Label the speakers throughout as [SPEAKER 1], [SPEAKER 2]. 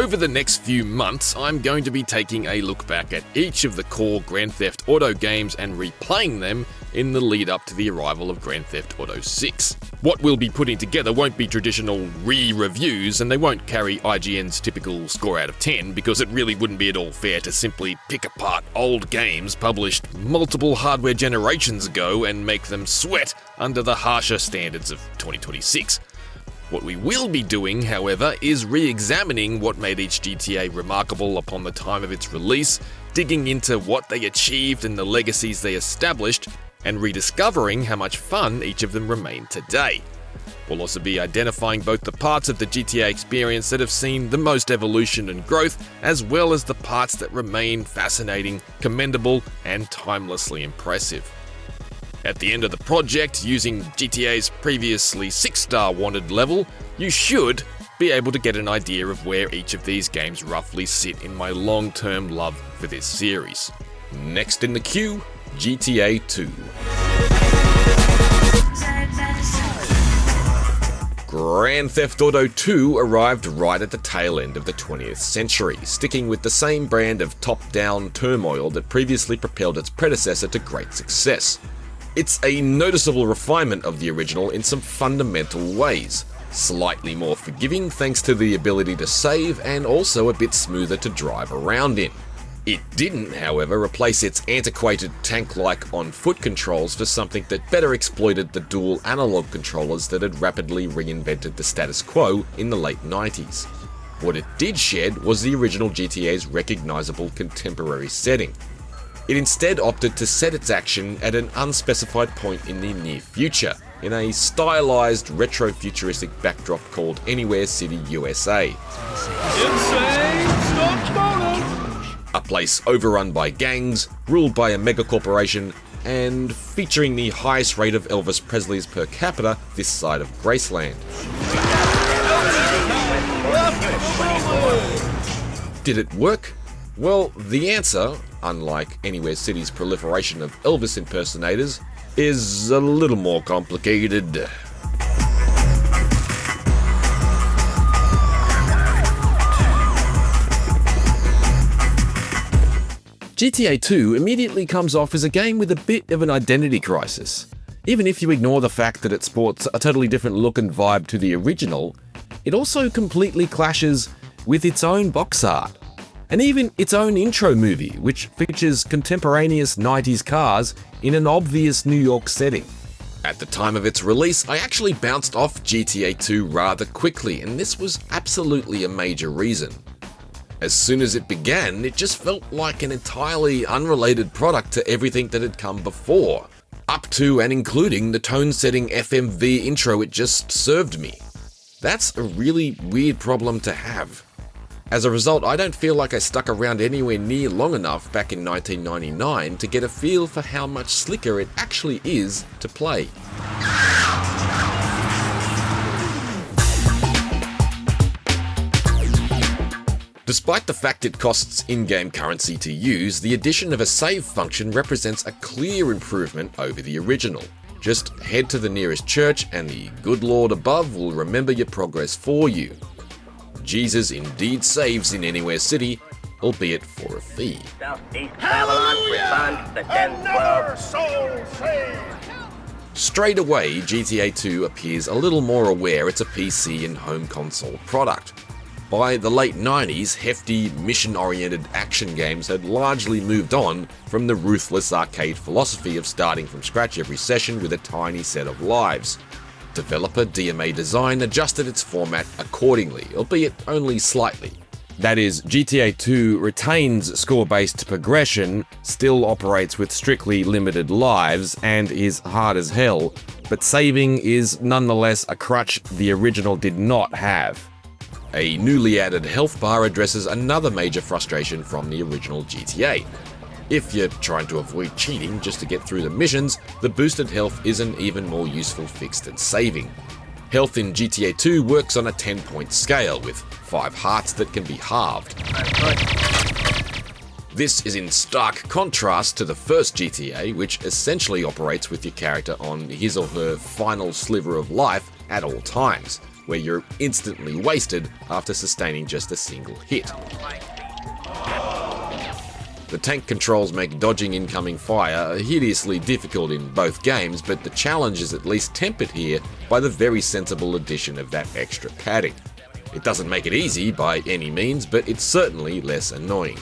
[SPEAKER 1] Over the next few months, I'm going to be taking a look back at each of the core Grand Theft Auto games and replaying them in the lead up to the arrival of Grand Theft Auto 6. What we'll be putting together won't be traditional re-reviews, and they won't carry IGN's typical score out of 10, because it really wouldn't be at all fair to simply pick apart old games published multiple hardware generations ago and make them sweat under the harsher standards of 2026. What we will be doing, however, is re-examining what made each GTA remarkable upon the time of its release, digging into what they achieved and the legacies they established, and rediscovering how much fun each of them remain today. We'll also be identifying both the parts of the GTA experience that have seen the most evolution and growth, as well as the parts that remain fascinating, commendable, and timelessly impressive. At the end of the project, using GTA's previously 6-star wanted level, you should be able to get an idea of where each of these games roughly sit in my long-term love for this series. Next in the queue, GTA 2. Grand Theft Auto 2 arrived right at the tail end of the 20th century, sticking with the same brand of top-down turmoil that previously propelled its predecessor to great success. It's a noticeable refinement of the original in some fundamental ways. Slightly more forgiving thanks to the ability to save, and also a bit smoother to drive around in. It didn't, however, replace its antiquated tank-like on-foot controls for something that better exploited the dual analog controllers that had rapidly reinvented the status quo in the late 90s. What it did shed was the original GTA's recognisable contemporary setting. It instead opted to set its action at an unspecified point in the near future, in a stylised retro-futuristic backdrop called Anywhere City, USA. A place overrun by gangs, ruled by a megacorporation, and featuring the highest rate of Elvis Presley's per capita this side of Graceland. Did it work? Well, the answer, unlike Anywhere City's proliferation of Elvis impersonators, is a little more complicated. GTA 2 immediately comes off as a game with a bit of an identity crisis. Even if you ignore the fact that it sports a totally different look and vibe to the original, it also completely clashes with its own box art. And even its own intro movie, which features contemporaneous 90s cars in an obvious New York setting. At the time of its release, I actually bounced off GTA 2 rather quickly, and this was absolutely a major reason. As soon as it began, it just felt like an entirely unrelated product to everything that had come before, up to and including the tone-setting FMV intro it just served me. That's a really weird problem to have. As a result, I don't feel like I stuck around anywhere near long enough back in 1999 to get a feel for how much slicker it actually is to play. Despite the fact it costs in-game currency to use, the addition of a save function represents a clear improvement over the original. Just head to the nearest church and the good Lord above will remember your progress for you. Jesus indeed saves in Anywhere City, albeit for a fee.
[SPEAKER 2] Southeast Babylon responds to 1012. Soul saved.
[SPEAKER 1] Straight away, GTA 2 appears a little more aware it's a PC and home console product. By the late 90s, hefty, mission-oriented action games had largely moved on from the ruthless arcade philosophy of starting from scratch every session with a tiny set of lives. Developer DMA Design adjusted its format accordingly, albeit only slightly. That is, GTA 2 retains score-based progression, still operates with strictly limited lives, and is hard as hell, but saving is nonetheless a crutch the original did not have. A newly added health bar addresses another major frustration from the original GTA. If you're trying to avoid cheating just to get through the missions, the boosted health is an even more useful fix than saving. Health in GTA 2 works on a 10-point scale, with 5 hearts that can be halved. This is in stark contrast to the first GTA, which essentially operates with your character on his or her final sliver of life at all times. where you're instantly wasted after sustaining just a single hit. The tank controls make dodging incoming fire hideously difficult in both games, but the challenge is at least tempered here by the very sensible addition of that extra padding. It doesn't make it easy by any means, but it's certainly less annoying.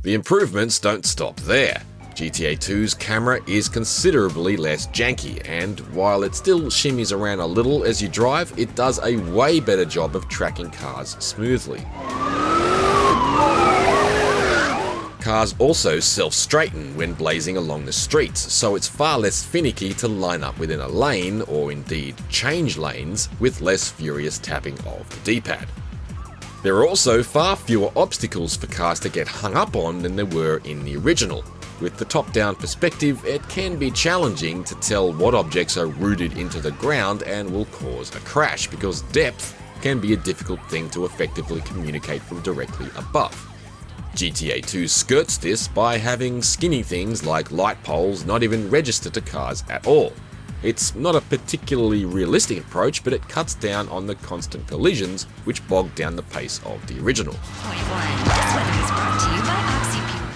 [SPEAKER 1] The improvements don't stop there. GTA 2's camera is considerably less janky, and while it still shimmies around a little as you drive, it does a way better job of tracking cars smoothly. Cars also self-straighten when blazing along the streets, so it's far less finicky to line up within a lane, or indeed change lanes, with less furious tapping of the D-pad. There are also far fewer obstacles for cars to get hung up on than there were in the original. With the top-down perspective, it can be challenging to tell what objects are rooted into the ground and will cause a crash, because depth can be a difficult thing to effectively communicate from directly above. GTA 2 skirts this by having skinny things like light poles not even register to cars at all. It's not a particularly realistic approach, but it cuts down on the constant collisions which bog down the pace of the original.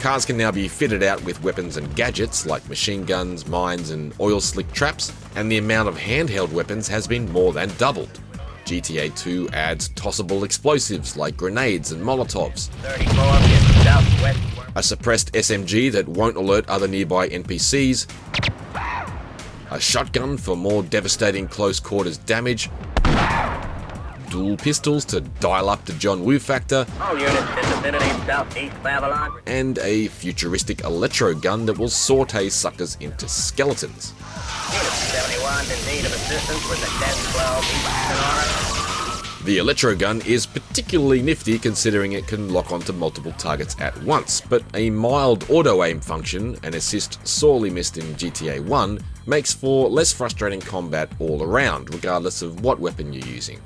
[SPEAKER 1] Cars can now be fitted out with weapons and gadgets like machine guns, mines and oil slick traps, and the amount of handheld weapons has been more than doubled. GTA 2 adds tossable explosives like grenades and molotovs, a suppressed SMG that won't alert other nearby NPCs, a shotgun for more devastating close quarters damage, dual pistols to dial up the John Woo factor,
[SPEAKER 2] All units in vicinity southeast Babylon.
[SPEAKER 1] and a futuristic electro gun that will saute suckers into skeletons.
[SPEAKER 2] Unit 71 in need of assistance with the 10-12 East Sonora.
[SPEAKER 1] The electro gun is particularly nifty considering it can lock onto multiple targets at once, but a mild auto-aim function, an assist sorely missed in GTA 1, makes for less frustrating combat all around, regardless of what weapon you're using.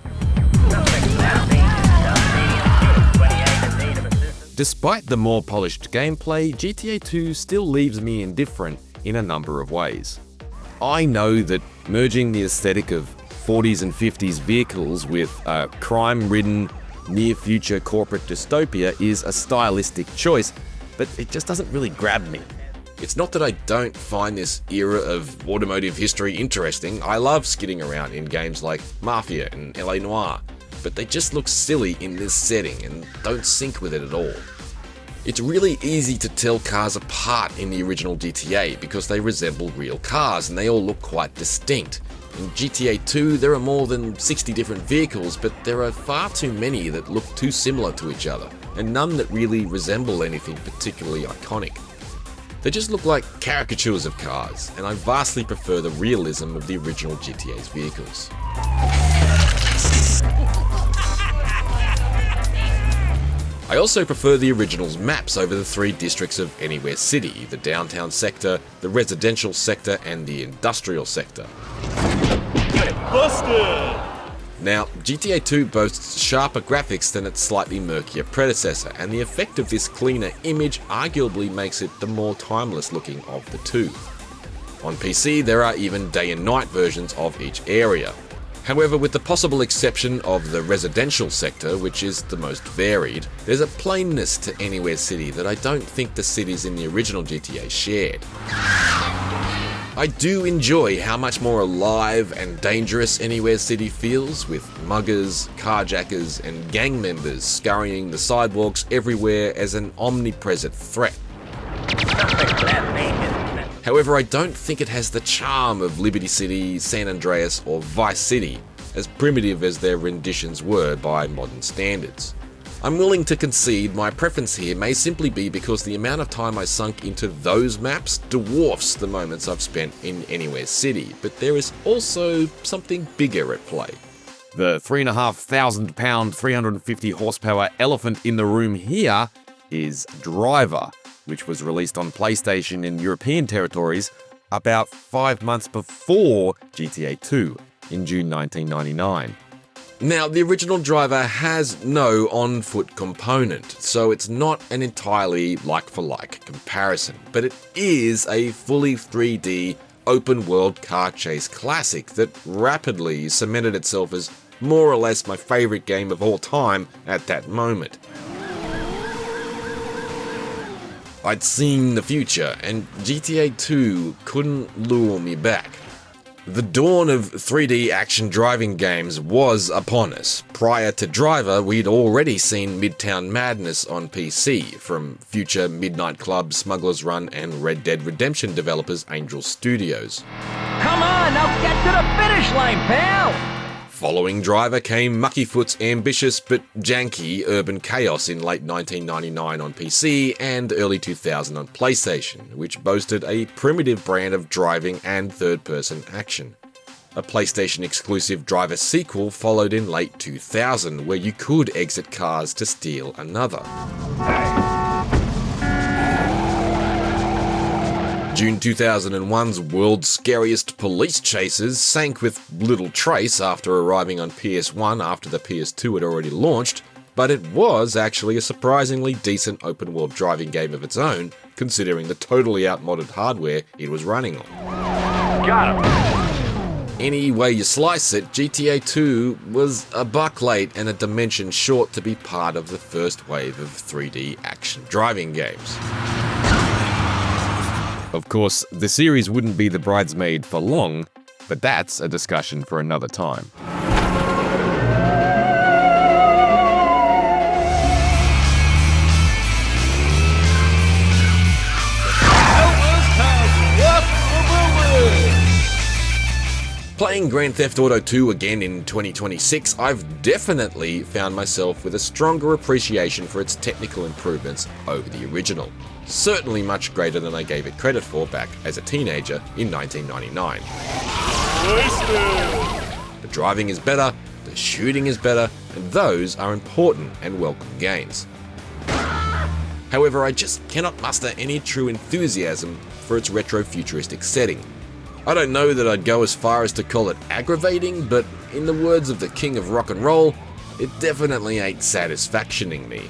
[SPEAKER 1] Despite the more polished gameplay, GTA 2 still leaves me indifferent in a number of ways. I know that merging the aesthetic of 40s and 50s vehicles with a crime-ridden, near-future corporate dystopia is a stylistic choice, but it just doesn't really grab me. It's not that I don't find this era of automotive history interesting. I love skidding around in games like Mafia and LA Noire, but they just look silly in this setting and don't sync with it at all. It's really easy to tell cars apart in the original GTA because they resemble real cars and they all look quite distinct. In GTA 2, there are more than 60 different vehicles, but there are far too many that look too similar to each other, and none that really resemble anything particularly iconic. They just look like caricatures of cars, and I vastly prefer the realism of the original GTA's vehicles. I also prefer the original's maps over the three districts of Anywhere City, the downtown sector, the residential sector, and the industrial sector.
[SPEAKER 2] Busted!
[SPEAKER 1] Now, GTA 2 boasts sharper graphics than its slightly murkier predecessor, and the effect of this cleaner image arguably makes it the more timeless looking of the two. On PC, there are even day and night versions of each area. However, with the possible exception of the residential sector, which is the most varied, there's a plainness to Anywhere City that I don't think the cities in the original GTA shared. I do enjoy how much more alive and dangerous Anywhere City feels, with muggers, carjackers, and gang members scurrying the sidewalks everywhere as an omnipresent threat. However, I don't think it has the charm of Liberty City, San Andreas, or Vice City, as primitive as their renditions were by modern standards. I'm willing to concede my preference here may simply be because the amount of time I sunk into those maps dwarfs the moments I've spent in Anywhere City, but there is also something bigger at play. The 3,500 pound, 350 horsepower elephant in the room here is Driver, which was released on PlayStation in European territories about 5 months before GTA 2 in June 1999. Now, the original driver has no on-foot component, so it's not an entirely like-for-like comparison, but it is a fully 3D open-world car chase classic that rapidly cemented itself as more or less my favourite game of all time at that moment. I'd seen the future, and GTA 2 couldn't lure me back. The dawn of 3D action driving games was upon us. Prior to Driver, we'd already seen Midtown Madness on PC from future Midnight Club, Smuggler's Run, and Red Dead Redemption developers Angel Studios.
[SPEAKER 3] Come on, now get to the finish line, pal!
[SPEAKER 1] Following Driver came Muckyfoot's ambitious but janky Urban Chaos in late 1999 on PC and early 2000 on PlayStation, which boasted a primitive brand of driving and third-person action. A PlayStation-exclusive Driver sequel followed in late 2000, where you could exit cars to steal another. June 2001's world's scariest police chases sank with little trace after arriving on PS1 after the PS2 had already launched, but it was actually a surprisingly decent open-world driving game of its own, considering the totally outmodded hardware it was running on.
[SPEAKER 3] Got him!
[SPEAKER 1] Any way you slice it, GTA 2 was a buck late and a dimension short to be part of the first wave of 3D action driving games. Of course, the series wouldn't be the bridesmaid for long, but that's a discussion for another time. Playing Grand Theft Auto 2 again in 2026, I've definitely found myself with a stronger appreciation for its technical improvements over the original. Certainly much greater than I gave it credit for back as a teenager in 1999. The driving is better, the shooting is better, and those are important and welcome gains. However, I just cannot muster any true enthusiasm for its retro-futuristic setting. I don't know that I'd go as far as to call it aggravating, but in the words of the king of rock and roll, it definitely ain't satisfactioning me.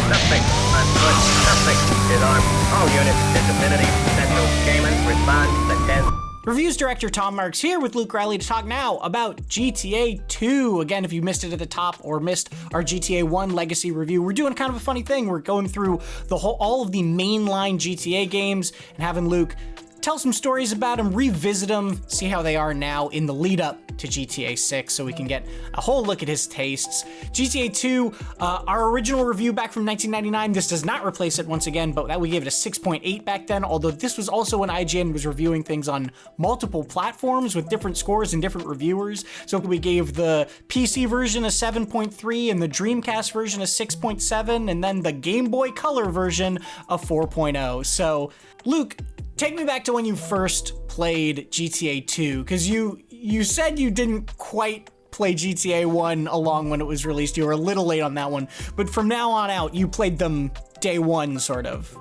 [SPEAKER 2] Suspect on foot. Suspect is armed. All units in vicinity. Central Cayman. Response to 10.
[SPEAKER 4] Reviews director Tom Marks here with Luke Reilly to talk now about GTA 2. Again, if you missed it at the top or missed our GTA 1 legacy review, we're doing kind of a funny thing. We're going through all of the mainline GTA games and having Luke tell some stories about them, revisit them, see how they are now in the lead up to GTA 6 so we can get a whole look at his tastes. GTA 2, our original review back from 1999, this does not replace it once again, but we gave it a 6.8 back then, although this was also when IGN was reviewing things on multiple platforms with different scores and different reviewers. So we gave the PC version a 7.3 and the Dreamcast version a 6.7 and then the Game Boy Color version a 4.0. So Luke, take me back to when you first played GTA 2, because you said you didn't quite play GTA 1 along when it was released. You were a little late on that one, but from now on out, you played them day one, sort of.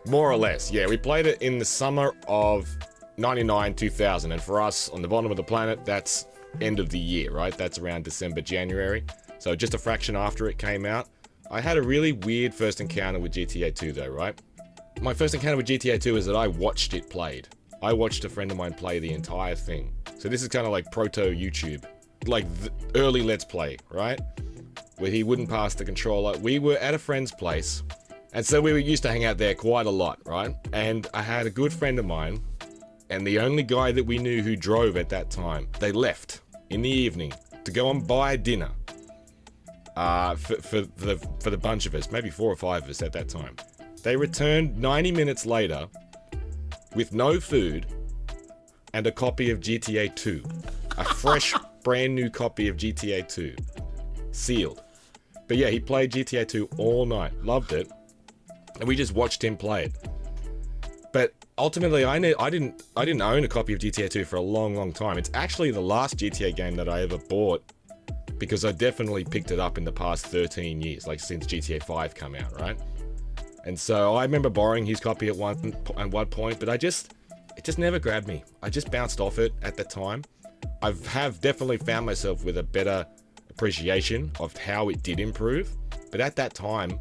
[SPEAKER 1] More or less, yeah. We played it in the summer of 99, 2000, and for us, on the bottom of the planet, that's end of the year, right? That's around December, January. So just a fraction after it came out. I had a really weird first encounter with GTA 2 though, right? My first encounter with GTA 2 is that I watched it played. I watched a friend of mine play the entire thing. So this is kind of like proto-YouTube. Like the early Let's Play, right? Where he wouldn't pass the controller. We were at a friend's place. And so we used to hang out there quite a lot, right? And I had a good friend of mine. And the only guy that we knew who drove at that time, they left in the evening to go and buy dinner. For the bunch of us, maybe 4 or 5 of us at that time. They returned 90 minutes later with no food and a copy of GTA 2. A fresh, brand new copy of GTA 2. Sealed. But yeah, he played GTA 2 all night. Loved it. And we just watched him play it. But ultimately, I didn't own a copy of GTA 2 for a long, long time. It's actually the last GTA game that I ever bought, because I definitely picked it up in the past 13 years, like since GTA 5 came out, right? And so I remember borrowing his copy at one point, but it just never grabbed me. I just bounced off it at the time. I have definitely found myself with a better appreciation of how it did improve, but at that time,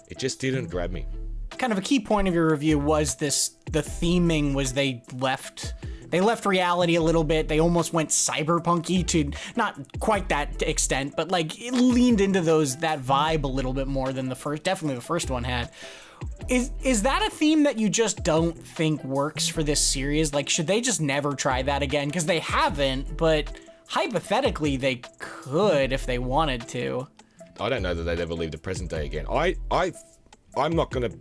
[SPEAKER 1] it just didn't grab me.
[SPEAKER 4] Kind of a key point of your review was the theming was they left reality a little bit. They almost went cyberpunky to not quite that extent, but like it leaned into that vibe a little bit more than the first one had. Is that a theme that you just don't think works for this series? Like, should they just never try that again? Because they haven't, but hypothetically they could if they wanted to.
[SPEAKER 1] I don't know that they'd ever leave the present day again. I'm not going to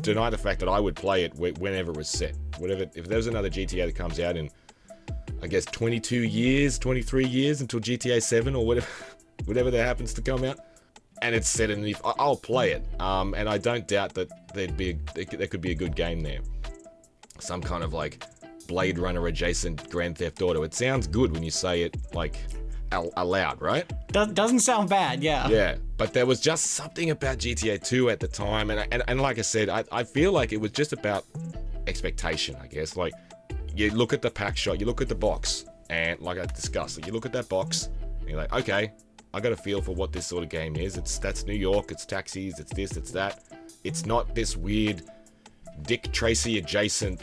[SPEAKER 1] deny the fact that I would play it whenever it was set. If there was another GTA that comes out in, I guess, 22 years, 23 years until GTA 7 or whatever that happens to come out, and it's set in I'll play it. And I don't doubt that there could be a good game there. Some kind of like Blade Runner adjacent Grand Theft Auto. It sounds good when you say it like aloud, right?
[SPEAKER 4] Doesn't sound bad, yeah.
[SPEAKER 1] Yeah, but there was just something about GTA 2 at the time, and like I said, I feel like it was just about expectation, I guess. Like, you look at the pack shot, you look at the box, and like I discussed, you look at that box, and you're like, okay, I got a feel for what this sort of game is. That's New York, it's taxis, it's this, it's that. It's not this weird Dick Tracy adjacent,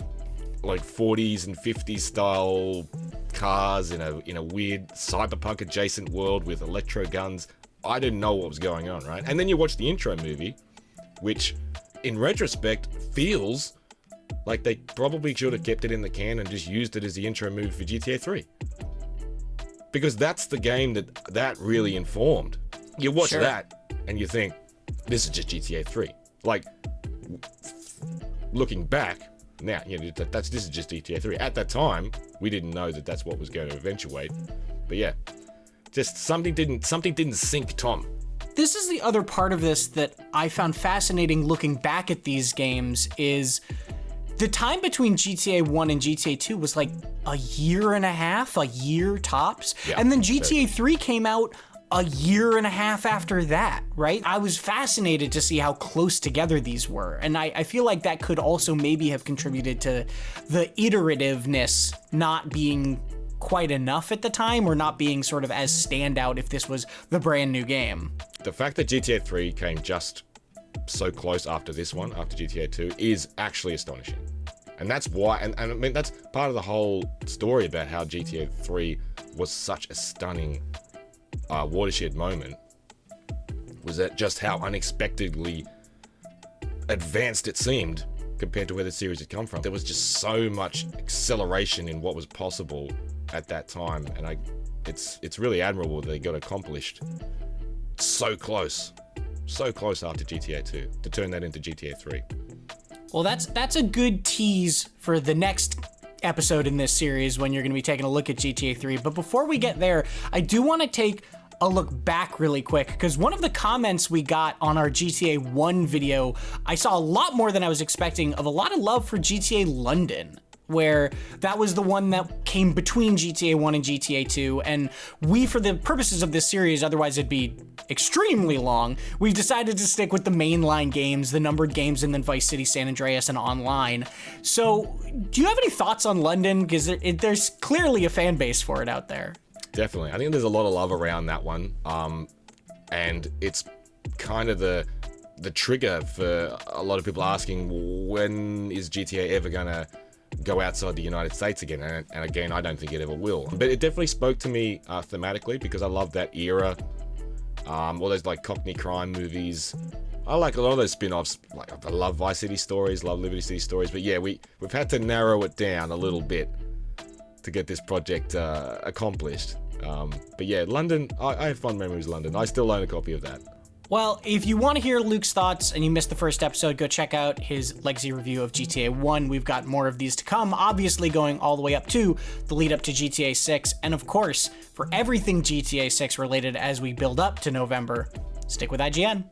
[SPEAKER 1] like 40s and 50s style cars in a weird cyberpunk adjacent world with electro guns. I didn't know what was going on, right? And then you watch the intro movie, which in retrospect feels like they probably should have kept it in the can and just used it as the intro movie for GTA 3. Because that's the game that really informed. You watch that and you think, this is just GTA 3. Like, looking back, now, you know, this is just GTA 3. At that time, we didn't know that that's what was going to eventuate. But yeah, just something didn't sink Tom.
[SPEAKER 4] This is the other part of this that I found fascinating looking back at these games is the time between GTA 1 and GTA 2 was like a year and a half, a year tops.
[SPEAKER 1] Yeah,
[SPEAKER 4] and then GTA 3 came out a year and a half after that, right? I was fascinated to see how close together these were. And I feel like that could also maybe have contributed to the iterativeness not being quite enough at the time, or not being sort of as standout if this was the brand new game.
[SPEAKER 1] The fact that GTA 3 came just so close after this one, after GTA 2, is actually astonishing. And that's why, and I mean, that's part of the whole story about how GTA 3 was such a stunning watershed moment, was that just how unexpectedly advanced it seemed compared to where the series had come from. There was just so much acceleration in what was possible at that time, and it's really admirable that they got accomplished so close after GTA 2 to turn that into GTA 3.
[SPEAKER 4] Well, that's a good tease for the next episode in this series when you're going to be taking a look at GTA 3. But before we get there, I do want to take a look back really quick, because one of the comments we got on our GTA 1 video, I saw a lot more than I was expecting, of a lot of love for GTA London, where that was the one that came between GTA 1 and GTA 2, and we, for the purposes of this series, otherwise it'd be extremely long, we've decided to stick with the mainline games, the numbered games, and then Vice City, San Andreas, and online. So, do you have any thoughts on London? Because there's clearly a fan base for it out there.
[SPEAKER 1] Definitely. I think there's a lot of love around that one, and it's kind of the trigger for a lot of people asking, when is GTA ever gonna go outside the United States again? And again, I don't think it ever will. But it definitely spoke to me thematically, because I love that era. All those like Cockney crime movies. I like a lot of those spin-offs. Like, I love Vice City stories, love Liberty City stories. But yeah, we've had to narrow it down a little bit to get this project accomplished. But yeah, London, I have fond memories of London. I still own a copy of that.
[SPEAKER 4] Well, if you want to hear Luke's thoughts and you missed the first episode, go check out his legacy review of GTA 1. We've got more of these to come, obviously going all the way up to the lead up to GTA 6. And of course, for everything GTA 6 related as we build up to November, stick with IGN.